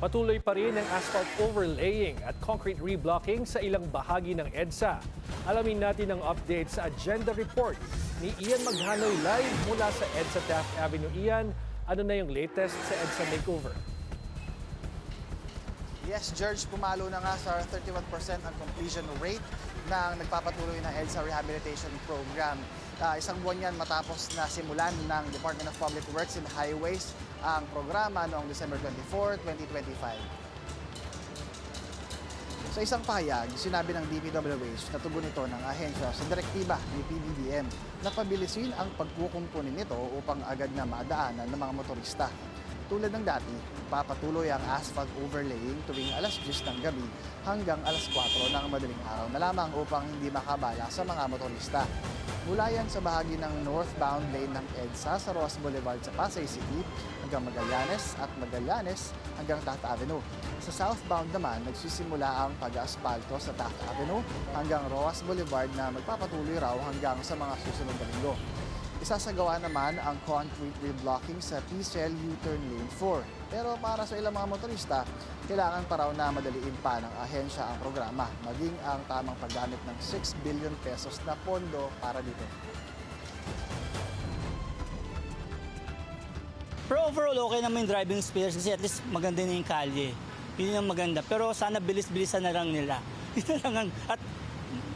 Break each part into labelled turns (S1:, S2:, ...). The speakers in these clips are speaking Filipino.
S1: Patuloy pa rin ang asphalt overlaying at concrete reblocking sa ilang bahagi ng EDSA. Alamin natin ang update sa agenda report ni Ian Maghanoy live mula sa EDSA Taft Avenue. Ian, ano na yung latest sa EDSA makeover?
S2: Yes, George, pumalo na nga sa 31% ang completion rate ng nagpapatuloy na EDSA Rehabilitation Program. Isang buwan yan matapos na simulan ng Department of Public Works and Highways ang programa noong December 24, 2025. Sa isang pahayag, sinabi ng DPWH na tugon ito ng ahensya sa direktiba ni PBBM na pabilisin ang pagkukumpuni nito upang agad na madaanan ng mga motorista. Tulad ng dati, papatuloy ang asphalt overlaying tuwing alas 10 ng gabi hanggang alas 4 ng madaling araw na lamang upang hindi makabala sa mga motorista. Mula yan sa bahagi ng northbound lane ng EDSA sa Roas Boulevard sa Pasay City hanggang Magallanes at Magallanes hanggang Taft Avenue. Sa southbound naman, nagsisimula ang pag-aspalto sa Taft Avenue hanggang Roas Boulevard na magpapatuloy raw hanggang sa mga susunod na linggo. Isasagawa naman ang concrete reblocking sa PCL U-turn lane 4. Pero para sa ilang mga motorista, kailangan pa raw na madaliin pa ng ahensya ang programa, maging ang tamang paggamit ng 6 billion pesos na pondo para dito.
S3: Pero overall, okay naman yung driving experience kasi at least maganda na yung kalye. Yun yung maganda. Pero sana bilis-bilisan na lang nila. Yun na lang. At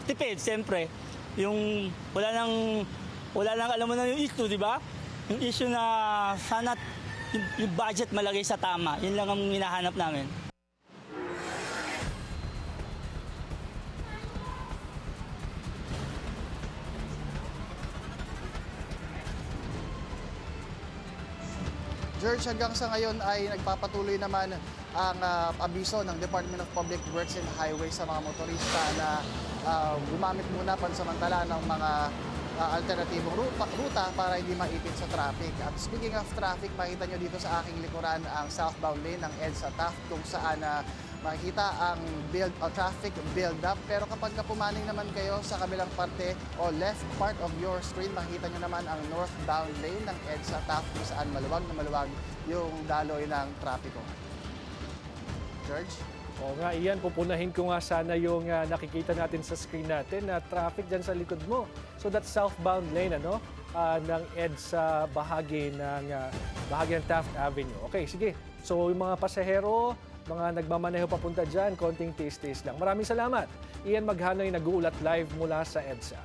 S3: tipid, siyempre. Yung wala nang alam mo na yung issue, di ba? Yung issue na sana yung budget malagay sa tama. Yun lang ang hinahanap namin.
S2: George, hanggang sa ngayon ay nagpapatuloy naman ang abiso ng Department of Public Works and Highways sa mga motorista na gumamit muna pansamantala ng mga alternatibong ruta para hindi maipit sa traffic. At speaking of traffic, makita nyo dito sa aking likuran ang southbound lane ng EDSA Taft kung saan makikita ang traffic build-up. Pero kapag pumaning naman kayo sa kabilang parte o left part of your screen, makikita nyo naman ang northbound lane ng EDSA Taft kung saan maluwag na maluwag yung daloy ng trapiko. George?
S1: Oo nga, Ian, pupunahin ko nga sana yung nakikita natin sa screen natin na traffic dyan sa likod mo. So that's southbound lane ng EDSA bahagi ng Taft Avenue. Okay, sige. So yung mga pasahero, mga nagmamaneho papunta dyan, konting tiis-tiis lang. Maraming salamat. Ian Maghanoy nag-uulat live mula sa EDSA.